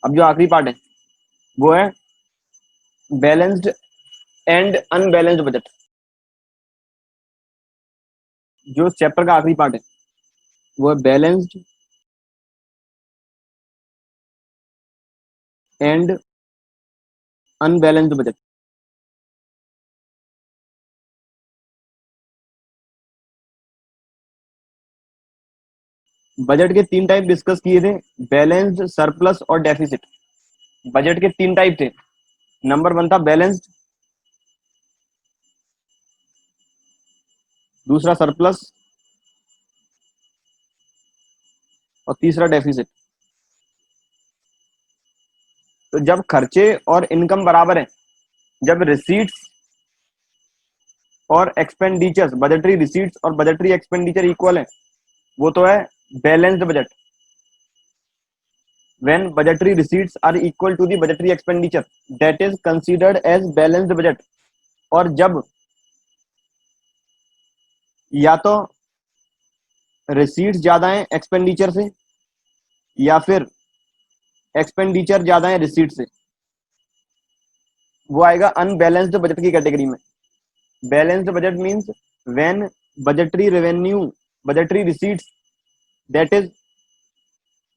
अब जो आखिरी पार्ट है वो है बैलेंस्ड एंड अनबैलेंस्ड बजट। जो चैप्टर का आखिरी पार्ट है वो है balanced and unbalanced budget. Budget के 3 टाइप डिस्कस किए थे, बैलेंस्ड, सरप्लस और डेफिसिट। बजट के 3 टाइप थे। नंबर 1 था बैलेंस्ड, दूसरा सरप्लस और तीसरा डेफिसिट। तो जब खर्चे और इनकम बराबर है, जब रिसीट्स और एक्सपेंडिचर्स, बजटरी रिसीट्स और बजटरी एक्सपेंडिचर इक्वल है, वो तो है balanced budget. When budgetary receipts are equal to the budgetary expenditure, that is considered as balanced budget. और जब या तो रिसीट्स ज्यादा है एक्सपेंडिचर से या फिर एक्सपेंडिचर ज्यादा है रिसीट से, वो आएगा अनबैलेंस्ड बजट की कैटेगरी में। Balanced budget means when budgetary revenue, budgetary receipts, that is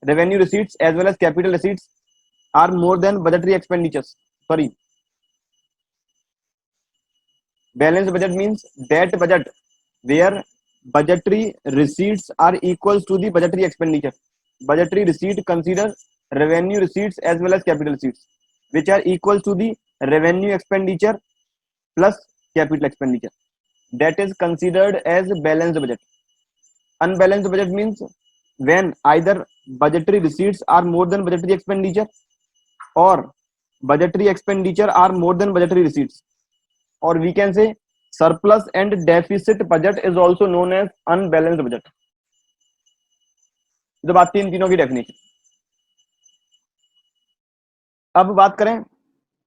revenue receipts as well as capital receipts are more than budgetary expenditures. Sorry, balanced budget means that budget where budgetary receipts are equals to the budgetary expenditure. Budgetary receipt consider revenue receipts as well as capital receipts, which are equals to the revenue expenditure plus capital expenditure. That is considered as balanced budget. Unbalanced budget means when either budgetary receipts are more than budgetary expenditure or budgetary expenditure are more than budgetary receipts, or we can say surplus and deficit budget is also known as unbalanced budget. तो बात थी इन तीनों की definition. अब बात करें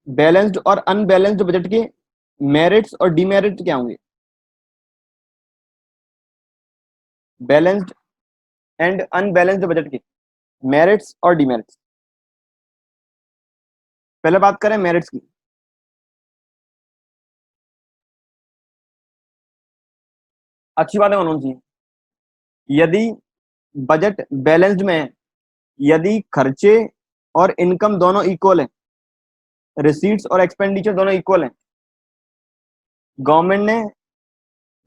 balanced और unbalanced budget के मेरिट्स और डिमेरिट्स क्या होंगे। बैलेंस्ड एंड अनबैलेंस्ड बजट के मेरिट्स और डिमेरिट्स। पहले बात करें मेरिट्स की। अच्छी बातें होनी चाहिए। यदि बजट बैलेंस्ड में है, यदि खर्चे और इनकम दोनों इक्वल है, रिसीट्स और एक्सपेंडिचर दोनों इक्वल है,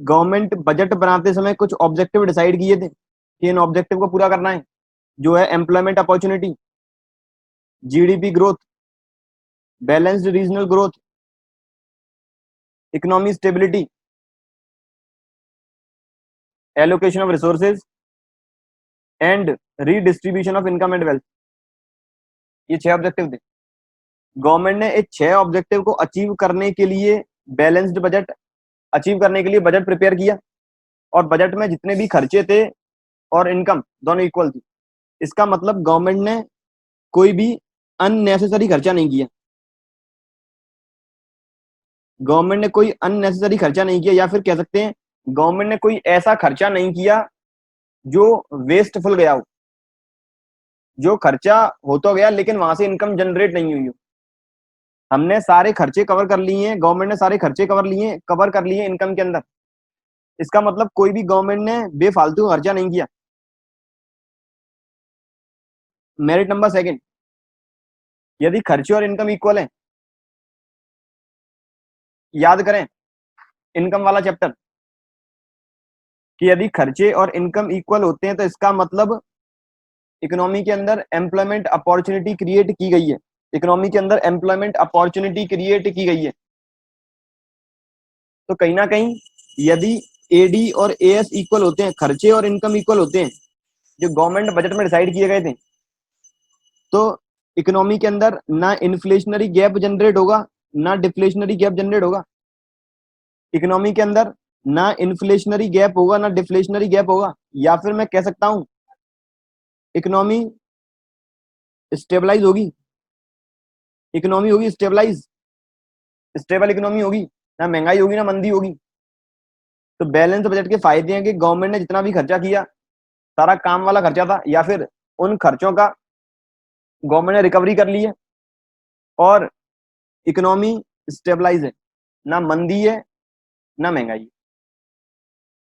गवर्नमेंट बजट बनाते समय कुछ ऑब्जेक्टिव डिसाइड किए थे कि इन ऑब्जेक्टिव को पूरा करना है, जो है employment opportunity, GDP growth, balanced regional growth, economy stability, allocation of resources and redistribution of income and wealth. ये 6 ऑब्जेक्टिव थे। गवर्नमेंट ने इस 6 ऑब्जेक्टिव को अचीव करने के लिए बैलेंस्ड बजट अचीव करने के लिए बजट प्रिपेयर किया, और बजट में जितने भी खर्चे थे और इनकम दोनों इक्वल थी। इसका मतलब गवर्नमेंट ने कोई भी अननेसेसरी खर्चा नहीं किया। गवर्नमेंट ने कोई अननेसेसरी खर्चा नहीं किया, या फिर कह सकते हैं गवर्नमेंट ने कोई ऐसा खर्चा नहीं किया जो वेस्टफुल गया हो, जो खर्चा हो तो गया लेकिन वहां से इनकम जनरेट नहीं हुई हो। हमने सारे खर्चे कवर कर लिए हैं, गवर्नमेंट ने सारे खर्चे कवर कर लिए इनकम के अंदर। इसका मतलब कोई भी गवर्नमेंट ने बेफालतू खर्चा नहीं किया। मेरिट नंबर 2, यदि खर्चे और इनकम इक्वल है, याद करें इनकम वाला चैप्टर, कि यदि खर्चे और इनकम इक्वल होते हैं तो इसका मतलब इकोनॉमी के अंदर एम्प्लॉयमेंट अपॉर्चुनिटी क्रिएट की गई है। इकोनॉमी के अंदर एम्प्लॉयमेंट अपॉर्चुनिटी क्रिएट की गई है। तो कहीं ना कहीं यदि एडी और एएस इक्वल होते हैं, खर्चे और इनकम इक्वल होते हैं, जो गवर्नमेंट बजट में डिसाइड किए गए थे, तो इकोनॉमी के अंदर ना इन्फ्लेशनरी गैप जनरेट होगा, ना डिफ्लेशनरी गैप जनरेट होगा। इकोनॉमी के अंदर ना इन्फ्लेशनरी गैप होगा ना डिफ्लेशनरी गैप होगा, या फिर मैं कह सकता हूं इकोनॉमी स्टेबलाइज होगी। इकोनॉमी होगी स्टेबलाइज, स्टेबल इकोनॉमी होगी, ना महंगाई होगी ना मंदी होगी। तो बैलेंस बजट के फायदे हैं कि गवर्नमेंट ने जितना भी खर्चा किया सारा काम वाला खर्चा था, या फिर उन खर्चों का गवर्नमेंट ने रिकवरी कर ली है और इकोनॉमी स्टेबलाइज है, ना मंदी है ना महंगाई है।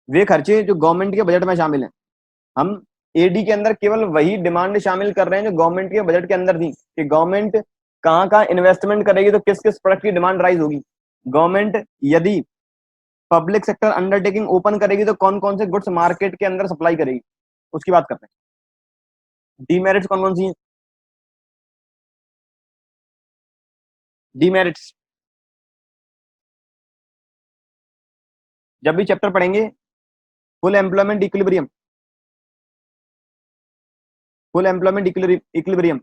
वे खर्चे जो गवर्नमेंट के बजट में शामिल हैं, हम एडी के अंदर केवल वही डिमांड शामिल कर रहे हैं जो गवर्नमेंट के बजट के अंदर थी, कि गवर्नमेंट कहाँ कहाँ इन्वेस्टमेंट करेगी, तो किस किस प्रोडक्ट की डिमांड राइज होगी। गवर्नमेंट यदि पब्लिक सेक्टर अंडरटेकिंग ओपन करेगी तो कौन कौन से गुड्स मार्केट के अंदर सप्लाई करेगी, उसकी बात करते हैं। डीमेरिट्स कौन कौन सी हैं? डीमेरिट्स जब भी चैप्टर पढ़ेंगे, full employment equilibrium, full employment equilibrium,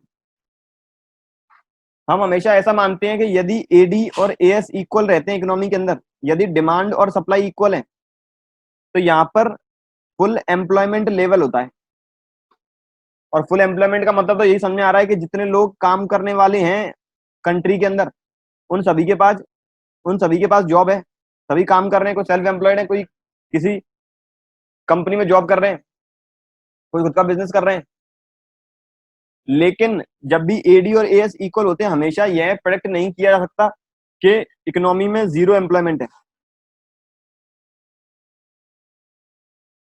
हम हमेशा ऐसा मानते हैं कि यदि एडी और एएस इक्वल रहते हैं इकोनॉमी के अंदर, यदि डिमांड और सप्लाई इक्वल है, तो यहाँ पर फुल एम्प्लॉयमेंट लेवल होता है। और फुल एम्प्लॉयमेंट का मतलब तो यही समझ में आ रहा है कि जितने लोग काम करने वाले हैं कंट्री के अंदर, उन सभी के पास उन सभी के पास जॉब है, सभी काम कर रहे हैं, कोई सेल्फ एम्प्लॉयड है, कोई किसी कंपनी में जॉब कर रहे हैं, कोई खुद का बिजनेस कर रहे हैं। लेकिन जब भी एडी और एएस इक्वल होते हैं, हमेशा यह प्रेडिक्ट नहीं किया जा सकता कि इकोनॉमी में जीरो एम्प्लॉयमेंट है।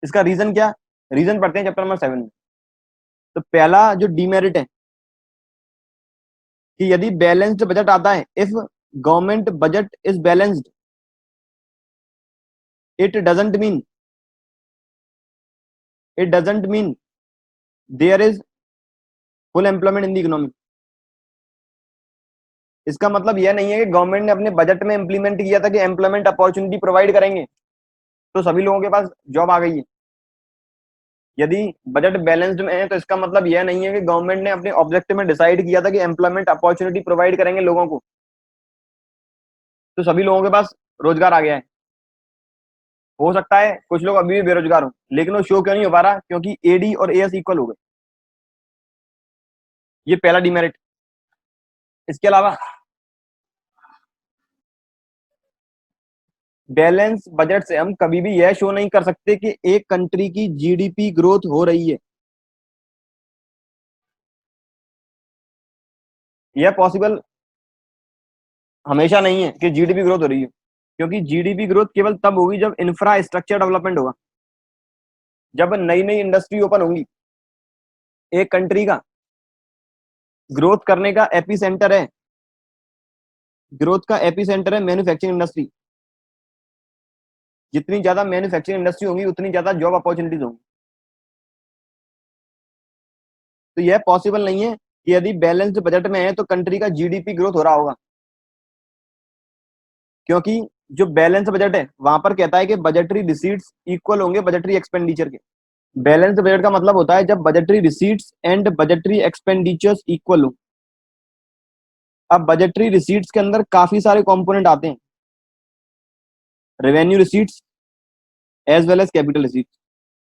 इसका रीजन क्या? रीजन पढ़ते हैं चैप्टर नंबर 7 में। तो पहला जो डीमेरिट है कि यदि बैलेंस्ड बजट आता है, if government budget is balanced, it doesn't mean it doesn't mean there is full employment in the economy. इसका मतलब यह नहीं है कि गवर्नमेंट ने अपने बजट में इंप्लीमेंट किया था कि एम्प्लॉयमेंट अपॉर्चुनिटी प्रोवाइड करेंगे तो सभी लोगों के पास जॉब आ गई है। यदि बजट बैलेंस्ड में है तो इसका मतलब यह नहीं है कि गवर्नमेंट ने अपने ऑब्जेक्टिव में डिसाइड किया था कि एम्प्लॉयमेंट अपॉर्चुनिटी प्रोवाइड करेंगे लोगों को तो सभी लोगों के पास रोजगार आ गया है। हो सकता है कुछ लोग अभी भी बेरोजगार हो, लेकिन वो शो क्यों नहीं हो पा रहा? क्योंकि एडी और एएस इक्वल हो गए। ये पहला डिमेरिट। इसके अलावा बैलेंस बजट से हम कभी भी यह शो नहीं कर सकते कि एक कंट्री की जीडीपी ग्रोथ हो रही है। यह पॉसिबल हमेशा नहीं है कि जीडीपी ग्रोथ हो रही है, क्योंकि जीडीपी ग्रोथ केवल तब होगी जब इंफ्रास्ट्रक्चर डेवलपमेंट होगा, जब नई नई इंडस्ट्री ओपन होंगी। एक कंट्री का ग्रोथ करने का एपी सेंटर है, ग्रोथ का एपी सेंटर है मैन्युफैक्चरिंग इंडस्ट्री। जितनी ज्यादा मैन्युफैक्चरिंग इंडस्ट्री होंगी उतनी ज्यादा जॉब अपॉर्चुनिटीज होंगी। तो यह पॉसिबल नहीं है कि यदि बैलेंस्ड बजट में है तो कंट्री का जीडीपी ग्रोथ हो रहा होगा, क्योंकि जो बैलेंस बजट है वहां पर कहता है कि बजटरी रिसीट्स इक्वल होंगे बजटरी एक्सपेंडिचर के। बैलेंस बजट का मतलब होता है जब budgetary receipts and budgetary expenditures equal हो। अब बजटरी रिसीट्स के अंदर काफी सारे कंपोनेंट आते हैं, revenue receipts as well as capital receipts.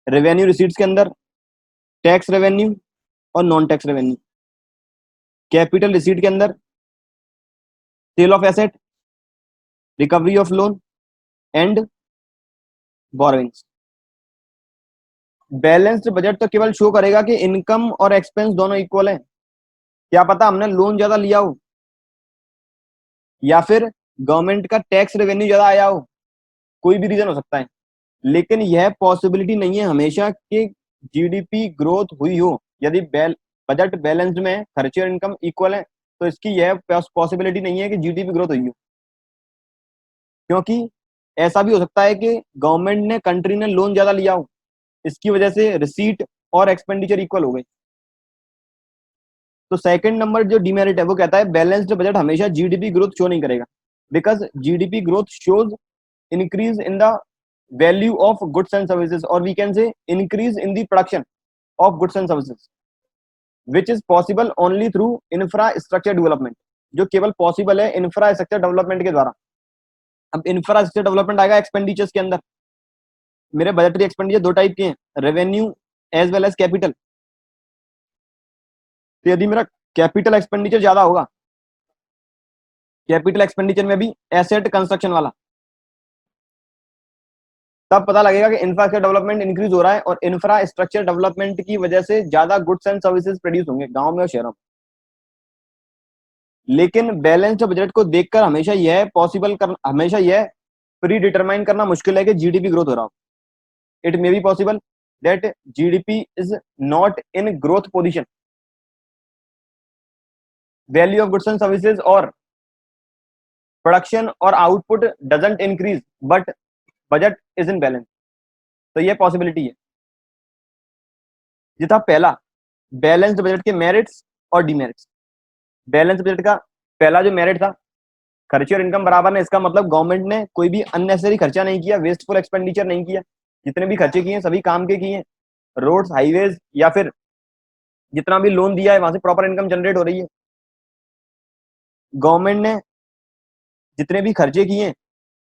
Revenue receipts के अंदर टैक्स रेवेन्यू और non tax revenue. Capital receipt के अंदर sale of asset, recovery of loan and borrowings. Balanced budget तो केवल शो करेगा कि इनकम और एक्सपेंस दोनों इक्वल है। क्या पता हमने लोन ज्यादा लिया हो या फिर गवर्नमेंट का टैक्स रेवेन्यू ज्यादा आया हो, कोई भी रीजन हो सकता है। लेकिन यह पॉसिबिलिटी नहीं है हमेशा कि जीडीपी ग्रोथ हुई हो। यदि बजट बैलेंस्ड में खर्चे और इनकम इक्वल है तो इसकी यह पॉसिबिलिटी नहीं है कि जीडीपी ग्रोथ हुई हो, क्योंकि ऐसा भी हो सकता है कि गवर्नमेंट ने कंट्री ने लोन ज्यादा लिया हो, इसकी वजह से रिसीट और एक्सपेंडिचर इक्वल हो गई। तो सेकंड नंबर जो डिमेरिट है वो कहता है बैलेंस्ड बजट हमेशा जीडीपी ग्रोथ शो नहीं करेगा, because GDP growth shows increase in the value of goods and services, और we can say increase in the production of goods and services, which is possible only through infrastructure development, जो केवल possible है infrastructure development के द्वारा। अब infrastructure development आएगा expenditures के अंदर। मेरे बजटरी एक्सपेंडिचर दो टाइप के हैं, revenue as well as capital. तो यदि मेरा कैपिटल एक्सपेंडिचर ज्यादा होगा, कैपिटल एक्सपेंडिचर में भी एसेट कंस्ट्रक्शन वाला, तब पता लगेगा कि इंफ्रास्ट्रक्चर डेवलपमेंट इंक्रीज हो रहा है और इंफ्रास्ट्रक्चर डेवलपमेंट की वजह से ज्यादा गुड्स एंड सर्विसेज प्रोड्यूस होंगे गांव में और शहरों में। लेकिन बैलेंस्ड बजट को देखकर हमेशा यह प्री डिटरमाइन करना मुश्किल है कि जीडीपी ग्रोथ हो रहा हो. It may be possible that GDP is not in growth position, value of goods and services और प्रोडक्शन और output doesn't increase but budget is in balance. तो ये पॉसिबिलिटी है. ये था पहला, बैलेंस्ड बजट के मेरिट्स और डिमेरिट्स. बैलेंस बजट का पहला जो मेरिट था, खर्चे और इनकम बराबर है. इसका मतलब गवर्नमेंट ने कोई भी अननेसेसरी खर्चा नहीं किया, वेस्टफुल एक्सपेंडिचर नहीं किया. जितने भी खर्चे किए सभी काम के किए. रोड्स, हाईवेज या फिर जितना भी लोन दिया है वहां से प्रॉपर इनकम जनरेट हो रही है. गवर्नमेंट ने जितने भी खर्चे किए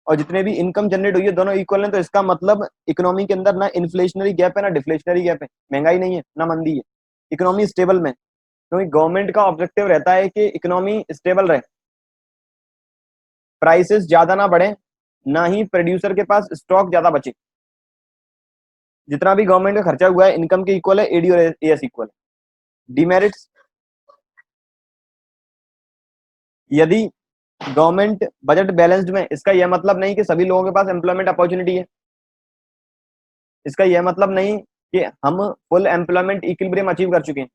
और जितने भी इनकम जनरेट हुई है दोनों इक्वल हैं. तो इसका मतलब इकोनॉमी के अंदर ना इन्फ्लेशनरी गैप है ना डिफ्लेशनरी गैप है. महंगाई नहीं है ना मंदी है. इकोनॉमी स्टेबल में, क्योंकि गवर्नमेंट का ऑब्जेक्टिव रहता है कि इकोनॉमी स्टेबल रहे, प्राइसेस ज्यादा ना बढ़े, ना ही प्रोड्यूसर के पास स्टॉक ज्यादा बचे. जितना भी गवर्नमेंट का खर्चा हुआ है इनकम के इक्वल है, एडी और एएस इक्वल है. डिमेरिट्स, यदि गवर्नमेंट बजट बैलेंस्ड में, इसका यह मतलब नहीं कि सभी लोगों के पास एम्प्लॉयमेंट अपॉर्चुनिटी है. इसका यह मतलब नहीं कि हम फुल एम्प्लॉयमेंट इक्विलिब्रियम अचीव कर चुके हैं.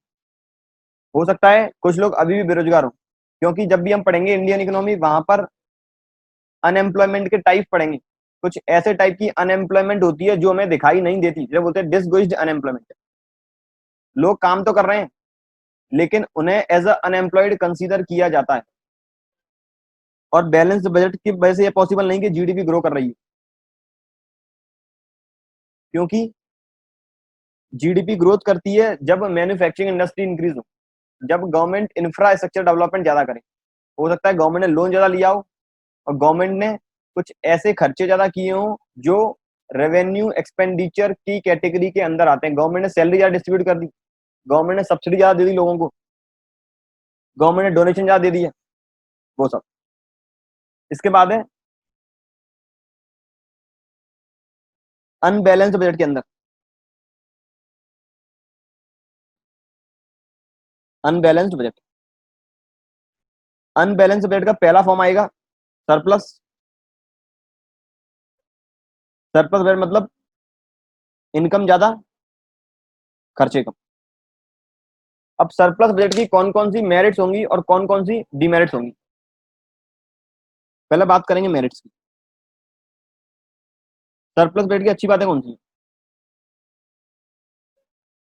हो सकता है कुछ लोग अभी भी बेरोजगार हो, क्योंकि जब भी हम पढ़ेंगे इंडियन इकोनॉमी वहां पर अनएम्प्लॉयमेंट के टाइप पढ़ेंगे. कुछ ऐसे टाइप की अनएम्प्लॉयमेंट होती है जो हमें दिखाई नहीं देती, जो बोलते हैं डिसगोइज्ड अनएम्प्लॉयमेंट. लोग काम तो कर रहे हैं लेकिन उन्हें एज अ अनएम्प्लॉयड कंसीडर किया जाता है. और बैलेंस्ड बजट की वजह से ये पॉसिबल नहीं कि जीडीपी ग्रो कर रही है, क्योंकि जीडीपी ग्रोथ करती है जब मैन्युफैक्चरिंग इंडस्ट्री इंक्रीज हो, जब गवर्नमेंट इंफ्रास्ट्रक्चर डेवलपमेंट ज्यादा करे. हो सकता है गवर्नमेंट ने लोन ज्यादा लिया हो और गवर्नमेंट ने कुछ ऐसे खर्चे ज्यादा किए हो जो रेवेन्यू एक्सपेंडिचर की कैटेगरी के अंदर आते हैं. गवर्नमेंट ने सैलरी ज्यादा डिस्ट्रीब्यूट कर दी, गवर्नमेंट ने सब्सिडी ज्यादा दे दी लोगों को, गवर्नमेंट ने डोनेशन ज्यादा दे दिया, वो सब. इसके बाद है अनबैलेंस्ड बजट के अंदर. अनबैलेंस्ड बजट, अनबैलेंस्ड बजट का पहला फॉर्म आएगा सरप्लस. सरप्लस बजट मतलब इनकम ज्यादा, खर्चे कम. अब सरप्लस बजट की कौन कौन सी मेरिट्स होंगी और कौन कौन सी डिमेरिट्स होंगी. पहले बात करेंगे मेरिट्स की. सरप्लस बजट की अच्छी बातें कौन सी है.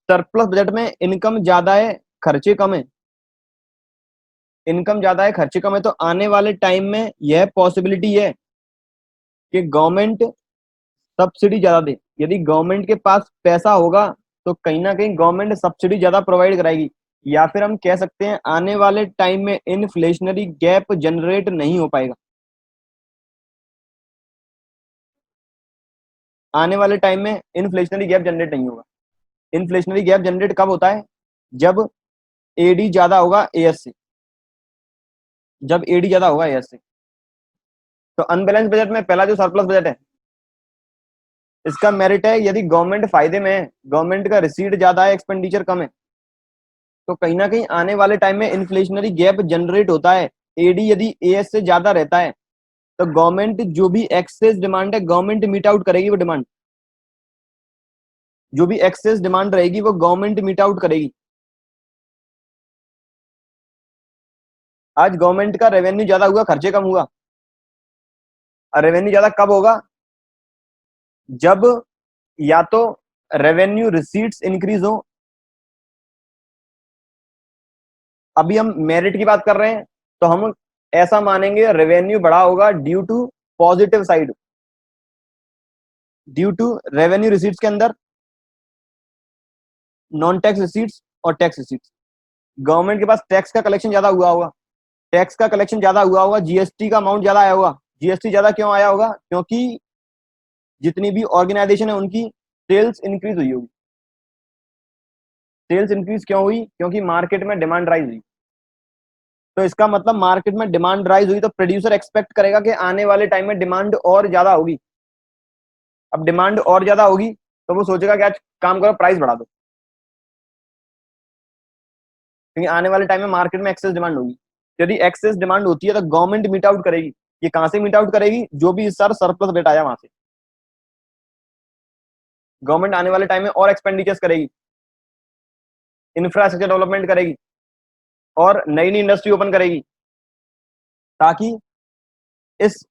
सरप्लस बजट में इनकम ज्यादा है, खर्चे कम है. इनकम ज्यादा है, खर्चे कम है, तो आने वाले टाइम में यह पॉसिबिलिटी है कि गवर्नमेंट सब्सिडी ज्यादा दे. यदि गवर्नमेंट के पास पैसा होगा तो कहीं ना कहीं गवर्नमेंट सब्सिडी ज्यादा प्रोवाइड कराएगी. या फिर हम कह सकते हैं आने वाले टाइम में इन्फ्लेशनरी गैप जनरेट नहीं हो पाएगा. आने वाले टाइम में इन्फ्लेशनरी गैप जनरेट नहीं होगा. इन्फ्लेशनरी गैप जनरेट कब होता है, जब एडी ज्यादा होगा एएस से. जब एडी ज्यादा होगा एएस से. तो अनबैलेंस बजट में पहला जो सरप्लस बजट है, इसका मेरिट है यदि गवर्नमेंट फायदे में है, गवर्नमेंट का रिसीट ज्यादा है, एक्सपेंडिचर कम है, तो कहीं ना कहीं आने वाले टाइम में इन्फ्लेशनरी गैप जनरेट होता है. एडी यदि एएस से ज्यादा रहता है तो गवर्नमेंट जो भी एक्सेस डिमांड है गवर्नमेंट मीट आउट करेगी. वो डिमांड, जो भी एक्सेस डिमांड रहेगी वो गवर्नमेंट मीट आउट करेगी. आज गवर्नमेंट का रेवेन्यू ज्यादा हुआ, खर्चे कम हुआ. रेवेन्यू ज्यादा कब होगा, जब या तो रेवेन्यू रिसीट्स इंक्रीज हो. अभी हम मेरिट की बात कर रहे हैं तो हम ऐसा मानेंगे रेवेन्यू बढ़ा होगा due to positive side, due to revenue receipts के अंदर नॉन टैक्स रिसीट्स और टैक्स रिसीट्स. गवर्नमेंट के पास टैक्स का कलेक्शन ज्यादा हुआ होगा, टैक्स का कलेक्शन ज्यादा हुआ होगा, जीएसटी का अमाउंट ज्यादा आया होगा. जीएसटी ज्यादा क्यों आया होगा, क्योंकि जितनी भी ऑर्गेनाइजेशन है उनकी सेल्स इंक्रीज हुई होगी. सेल्स इंक्रीज क्यों हुई, क्योंकि मार्केट में डिमांड राइज हुई. तो इसका मतलब मार्केट में डिमांड राइज हुई तो प्रोड्यूसर एक्सपेक्ट करेगा कि आने वाले टाइम में डिमांड और ज्यादा होगी. अब डिमांड और ज्यादा होगी तो वो सोचेगा कि आज काम करो प्राइस बढ़ा दो, क्योंकि आने वाले टाइम में मार्केट में एक्सेस डिमांड होगी. यदि एक्सेस डिमांड होती है तो गवर्नमेंट मीट आउट करेगी। ये कहां से मीट आउट करेगी? जो भी सर सरप्लस रेट आया वहां से गवर्नमेंट आने वाले टाइम में और एक्सपेंडिचर्स करेगी, इंफ्रास्ट्रक्चर डेवलपमेंट करेगी और नई नई इंडस्ट्री ओपन करेगी, ताकि इस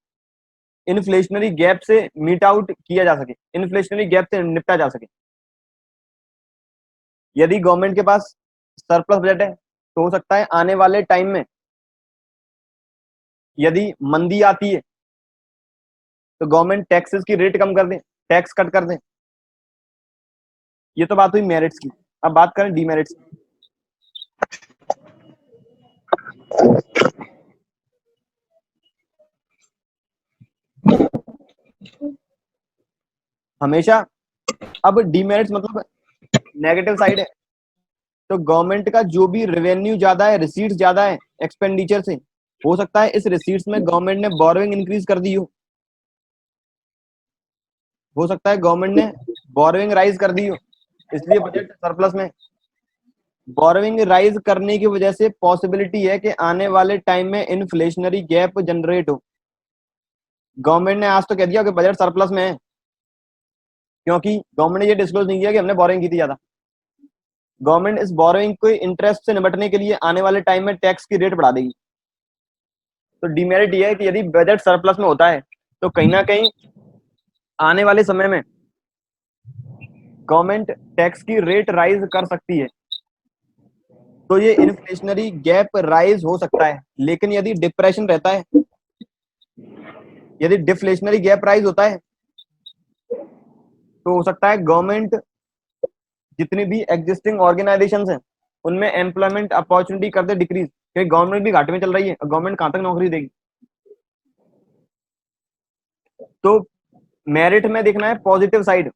इन्फ्लेशनरी गैप से मीट आउट किया जा सके, इन्फ्लेशनरी गैप से निपटा जा सके। यदि गवर्नमेंट के पास सरप्लस बजट है तो हो सकता है आने वाले टाइम में यदि मंदी आती है तो गवर्नमेंट टैक्सेस की रेट कम कर दे, टैक्स कट कर दे। ये तो बात हुई मेरिट्स की। अब बात करें डीमेरिट्स की। हमेशा अब डीमेरिट्स मतलब नेगेटिव साइड है। तो गवर्नमेंट का जो भी रेवेन्यू ज्यादा है, रिसीट्स ज्यादा है एक्सपेंडिचर से, हो सकता है इस रिसीट्स में गवर्नमेंट ने बोरोइंग इंक्रीज कर दी हो सकता है गवर्नमेंट ने बोरोइंग राइज कर दी हो, इसलिए बजट सरप्लस में। बोरोइंग राइज करने की वजह से पॉसिबिलिटी है कि आने वाले टाइम में इन्फ्लेशनरी गैप जनरेट हो। गवर्नमेंट ने आज तो कह दिया कि बजट सरप्लस में है, क्योंकि गवर्नमेंट ने ये डिस्क्लोज नहीं किया कि हमने बोरोइंग की थी ज्यादा। गवर्नमेंट इस बोरोइंग को इंटरेस्ट से निपटने के लिए आने वाले टाइम में टैक्स की रेट बढ़ा देगी। तो डिमेरिट ये है कि यदि बजट सरप्लस में होता है तो कहीं ना कहीं आने वाले समय में गवर्नमेंट टैक्स की रेट राइज कर सकती है, तो ये इन्फ्लेशनरी गैप राइज हो सकता है। लेकिन यदि डिप्रेशन रहता है, यदि डिफ्लेशनरी गैप राइज होता है, तो हो सकता है गवर्नमेंट जितनी भी एग्जिस्टिंग ऑर्गेनाइजेशंस हैं उनमें एम्प्लॉयमेंट अपॉर्चुनिटी कर दे डिक्रीज, क्योंकि गवर्नमेंट भी घाटे में चल रही है, गवर्नमेंट कहां तक नौकरी देगी। तो मेरिट में देखना है पॉजिटिव साइड,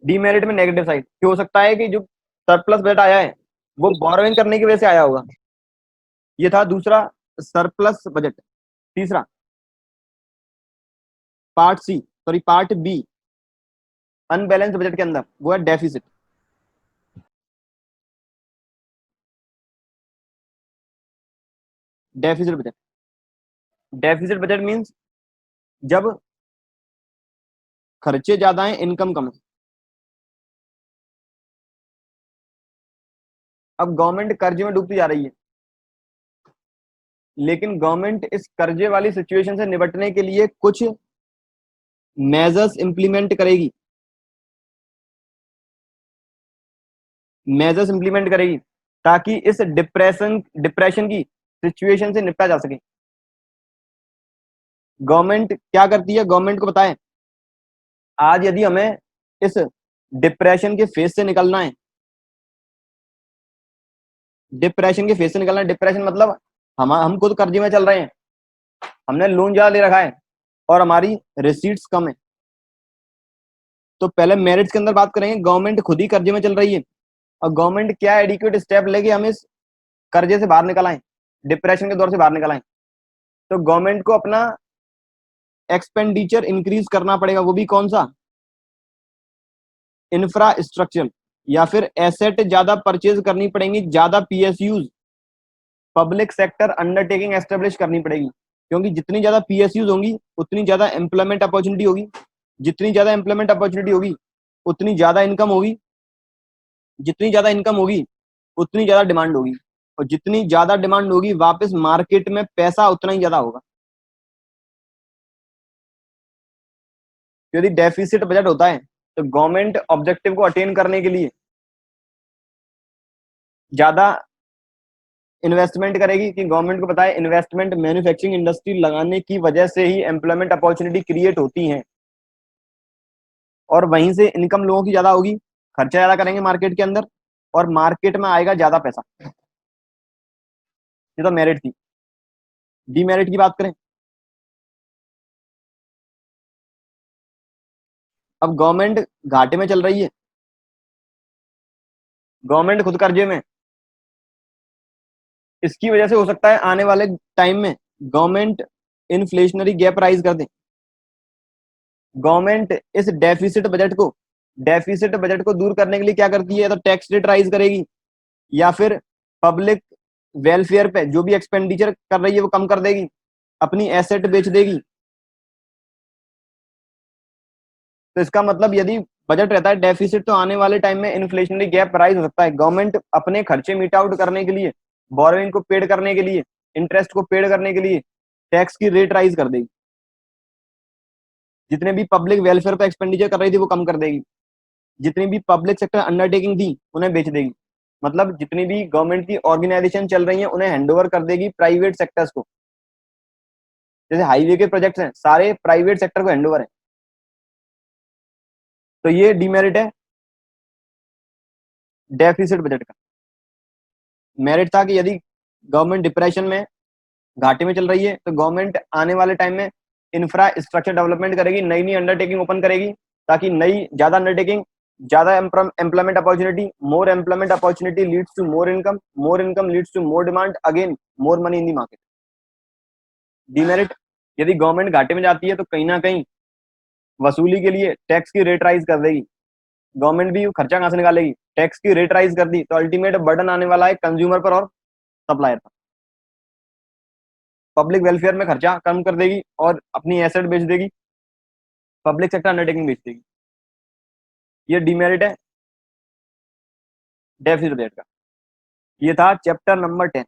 डीमेरिट में नेगेटिव साइड। हो सकता है कि जो सरप्लस बजट आया है वो बोरोइंग करने की वजह से आया होगा। ये था दूसरा सरप्लस बजट। तीसरा पार्ट बी अनबैलेंस बजट के अंदर वो है deficit. Deficit budget, deficit budget means जब खर्चे ज्यादा हैं इनकम कम है। अब गवर्नमेंट कर्जे में डूबती जा रही है, लेकिन गवर्नमेंट इस कर्जे वाली सिचुएशन से निपटने के लिए कुछ मेजर्स इंप्लीमेंट करेगी, मेजर्स इंप्लीमेंट करेगी ताकि इस डिप्रेशन की सिचुएशन से निपटा जा सके। गवर्नमेंट क्या करती है? गवर्नमेंट को पता है आज यदि हमें इस डिप्रेशन के फेज से निकलना है, डिप्रेशन के फेज से निकलना है, डिप्रेशन मतलब हम खुद कर्जे में चल रहे हैं, हमने लोन ज्यादा ले रखा है और हमारी रिसीट्स कम है। तो पहले मेरिट्स के अंदर बात करेंगे, गवर्नमेंट खुद ही कर्जे में चल रही है और गवर्नमेंट क्या एडिक्वेट स्टेप लेके हम इस कर्जे से बाहर निकल आए, डिप्रेशन के दौर से बाहर निकल आए। तो गवर्नमेंट को अपना एक्सपेंडिचर इंक्रीज करना पड़ेगा। वो भी कौन सा? इंफ्रास्ट्रक्चर, या फिर एसेट ज्यादा परचेज करनी पड़ेंगी, ज्यादा PSUs, public sector undertaking establish करनी पड़ेगी। क्योंकि जितनी ज्यादा पीएसयूज होंगी उतनी ज्यादा एम्प्लॉयमेंट अपॉर्चुनिटी होगी, जितनी ज्यादा एम्प्लॉयमेंट अपॉर्चुनिटी होगी उतनी ज्यादा इनकम होगी, जितनी ज्यादा इनकम होगी उतनी ज्यादा डिमांड होगी, और जितनी ज्यादा डिमांड होगी वापस मार्केट में पैसा उतना ही ज्यादा होगा। यदि डेफिसिट बजट होता है तो गवर्नमेंट ऑब्जेक्टिव को अटेन करने के लिए ज्यादा इन्वेस्टमेंट करेगी, कि गवर्नमेंट को पता है इन्वेस्टमेंट मैन्युफैक्चरिंग इंडस्ट्री लगाने की वजह से ही एम्प्लॉयमेंट अपॉर्चुनिटी क्रिएट होती है, और वहीं से इनकम लोगों की ज्यादा होगी, खर्चा ज्यादा करेंगे मार्केट के अंदर और मार्केट में आएगा ज्यादा पैसा। ये तो मेरिट थी। डीमेरिट की बात करें, अब गवर्नमेंट घाटे में चल रही है, गवर्नमेंट खुद कर्जे में, इसकी वजह से हो सकता है आने वाले टाइम में गवर्नमेंट इन्फ्लेशनरी गैप राइज कर दे। गवर्नमेंट इस डेफिसिट बजट को दूर करने के लिए क्या करती है? तो टैक्स रेट राइज करेगी, या फिर पब्लिक वेलफेयर पे जो भी एक्सपेंडिचर कर रही है वो कम कर देगी, अपनी एसेट बेच देगी। तो इसका मतलब यदि बजट रहता है डेफिसिट, तो आने वाले टाइम में इन्फ्लेशनरी गैप राइज हो सकता है। गवर्नमेंट अपने खर्चे मीट आउट करने के लिए, बोरोइंग को पेड करने के लिए, इंटरेस्ट को पेड करने के लिए टैक्स की रेट राइज कर देगी। जितने भी पब्लिक वेलफेयर पे एक्सपेंडिचर कर रही थी वो कम कर देगी, जितनी भी पब्लिक सेक्टर अंडरटेकिंग थी उन्हें बेच देगी। मतलब जितनी भी गवर्नमेंट की ऑर्गेनाइजेशन चल रही है उन्हें हैंडओवर कर देगी प्राइवेट सेक्टर्स को। जैसे हाईवे के प्रोजेक्ट्स हैं सारे प्राइवेट सेक्टर को हैंडओवर है। तो ये डीमेरिट है डेफिसिट बजट का। मेरिट था कि यदि गवर्नमेंट डिप्रेशन में, घाटे में चल रही है, तो गवर्नमेंट आने वाले टाइम में इंफ्रास्ट्रक्चर डेवलपमेंट करेगी, नई नई अंडरटेकिंग ओपन करेगी, ताकि नई ज्यादा अंडरटेकिंग, ज्यादा employment opportunity, more employment opportunity leads to more income leads to more demand, again more money in the market. Demerit, यदि गवर्नमेंट घाटे में जाती है तो कहीं ना कहीं वसूली के लिए टैक्स की रेट राइज कर देगी। गवर्नमेंट भी खर्चा कहां से निकालेगी, टैक्स की रेट राइज कर दी तो अल्टीमेट बर्डन आने वाला है कंज्यूमर पर और सप्लायर पर। पब्लिक वेलफेयर में खर्चा कम कर देगी और अपनी एसेट बेच देगी, पब्लिक सेक्टर अंडरटेकिंग बेच देगी। ये डीमेरिट है डेफिसिट बजट का। ये था चैप्टर नंबर 10।